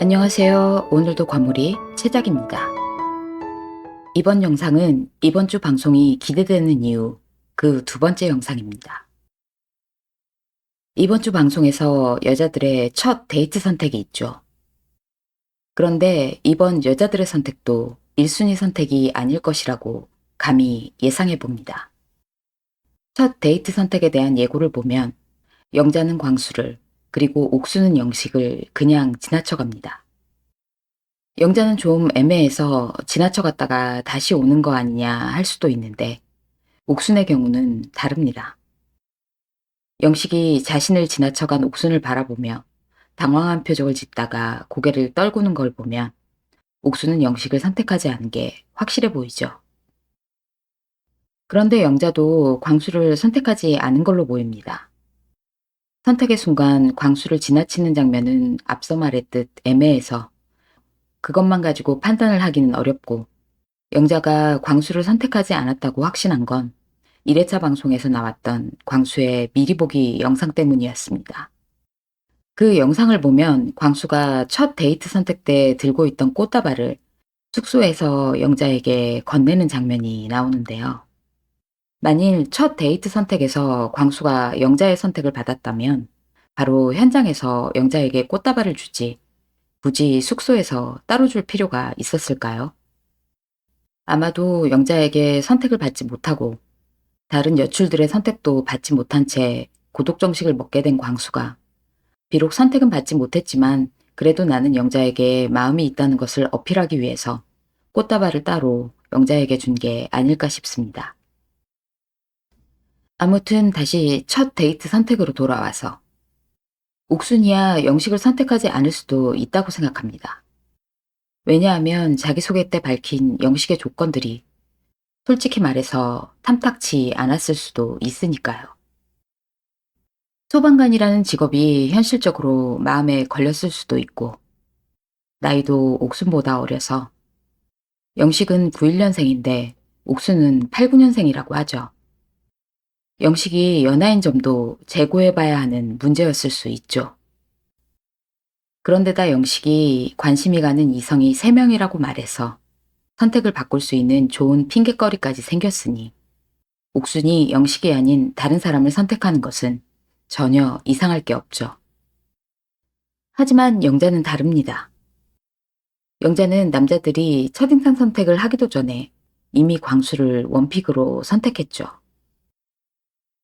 안녕하세요. 오늘도 과몰입 최작입니다. 이번 영상은 이번 주 방송이 기대되는 이유 그 두 번째 영상입니다. 이번 주 방송에서 여자들의 첫 데이트 선택이 있죠. 그런데 이번 여자들의 선택도 1순위 선택이 아닐 것이라고 감히 예상해 봅니다. 첫 데이트 선택에 대한 예고를 보면 영자는 광수를 그리고 옥수는 영식을 그냥 지나쳐 갑니다. 영자는 좀 애매해서 지나쳐 갔다가 다시 오는 거 아니냐 할 수도 있는데 옥순의 경우는 다릅니다. 영식이 자신을 지나쳐간 옥순을 바라보며 당황한 표정을 짓다가 고개를 떨구는 걸 보면 옥순은 영식을 선택하지 않은 게 확실해 보이죠. 그런데 영자도 광수를 선택하지 않은 걸로 보입니다. 선택의 순간 광수를 지나치는 장면은 앞서 말했듯 애매해서 그것만 가지고 판단을 하기는 어렵고 영자가 광수를 선택하지 않았다고 확신한 건 1회차 방송에서 나왔던 광수의 미리 보기 영상 때문이었습니다. 그 영상을 보면 광수가 첫 데이트 선택 때 들고 있던 꽃다발을 숙소에서 영자에게 건네는 장면이 나오는데요. 만일 첫 데이트 선택에서 광수가 영자의 선택을 받았다면 바로 현장에서 영자에게 꽃다발을 주지 굳이 숙소에서 따로 줄 필요가 있었을까요? 아마도 영자에게 선택을 받지 못하고 다른 여출들의 선택도 받지 못한 채 고독 정식을 먹게 된 광수가 비록 선택은 받지 못했지만 그래도 나는 영자에게 마음이 있다는 것을 어필하기 위해서 꽃다발을 따로 영자에게 준 게 아닐까 싶습니다. 아무튼 다시 첫 데이트 선택으로 돌아와서 옥순이야 영식을 선택하지 않을 수도 있다고 생각합니다. 왜냐하면 자기소개 때 밝힌 영식의 조건들이 솔직히 말해서 탐탁치 않았을 수도 있으니까요. 소방관이라는 직업이 현실적으로 마음에 걸렸을 수도 있고, 나이도 옥순보다 어려서 영식은 91년생인데 옥순은 89년생이라고 하죠. 영식이 연하인 점도 재고해봐야 하는 문제였을 수 있죠. 그런데다 영식이 관심이 가는 이성이 3명이라고 말해서 선택을 바꿀 수 있는 좋은 핑곗거리까지 생겼으니 옥순이 영식이 아닌 다른 사람을 선택하는 것은 전혀 이상할 게 없죠. 하지만 영자는 다릅니다. 영자는 남자들이 첫인상 선택을 하기도 전에 이미 광수를 원픽으로 선택했죠.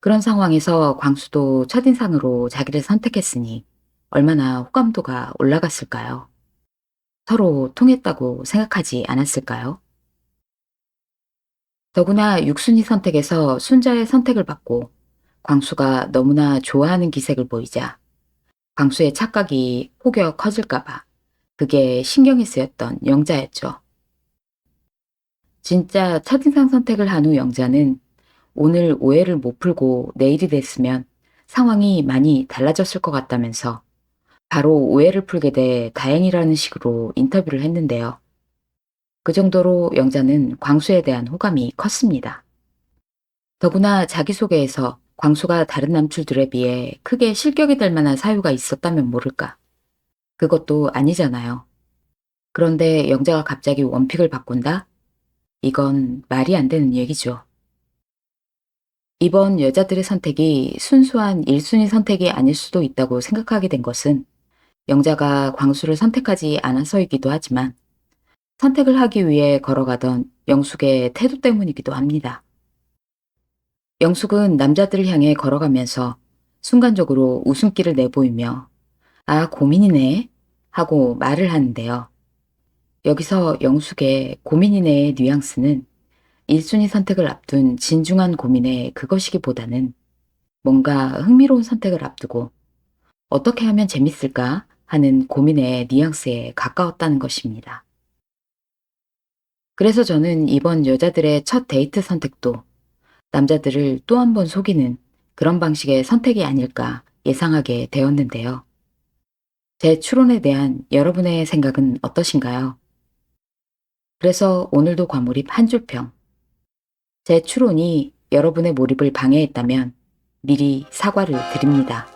그런 상황에서 광수도 첫인상으로 자기를 선택했으니 얼마나 호감도가 올라갔을까요? 서로 통했다고 생각하지 않았을까요? 더구나 육순위 선택에서 순자의 선택을 받고 광수가 너무나 좋아하는 기색을 보이자 광수의 착각이 혹여 커질까봐 그게 신경이 쓰였던 영자였죠. 진짜 첫인상 선택을 한 후 영자는 오늘 오해를 못 풀고 내일이 됐으면 상황이 많이 달라졌을 것 같다면서 바로 오해를 풀게 돼 다행이라는 식으로 인터뷰를 했는데요. 그 정도로 영자는 광수에 대한 호감이 컸습니다. 더구나 자기소개에서 광수가 다른 남출들에 비해 크게 실격이 될 만한 사유가 있었다면 모를까. 그것도 아니잖아요. 그런데 영자가 갑자기 원픽을 바꾼다? 이건 말이 안 되는 얘기죠. 이번 여자들의 선택이 순수한 1순위 선택이 아닐 수도 있다고 생각하게 된 것은 영자가 광수를 선택하지 않아서이기도 하지만 선택을 하기 위해 걸어가던 영숙의 태도 때문이기도 합니다. 영숙은 남자들을 향해 걸어가면서 순간적으로 웃음기를 내보이며 아, 고민이네 하고 말을 하는데요. 여기서 영숙의 고민이네의 뉘앙스는 1순위 선택을 앞둔 진중한 고민의 그것이기보다는 뭔가 흥미로운 선택을 앞두고 어떻게 하면 재밌을까 하는 고민의 뉘앙스에 가까웠다는 것입니다. 그래서 저는 이번 여자들의 첫 데이트 선택도 남자들을 또 한 번 속이는 그런 방식의 선택이 아닐까 예상하게 되었는데요. 제 추론에 대한 여러분의 생각은 어떠신가요? 그래서 오늘도 과몰입 한 줄평. 제 추론이 여러분의 몰입을 방해했다면 미리 사과를 드립니다.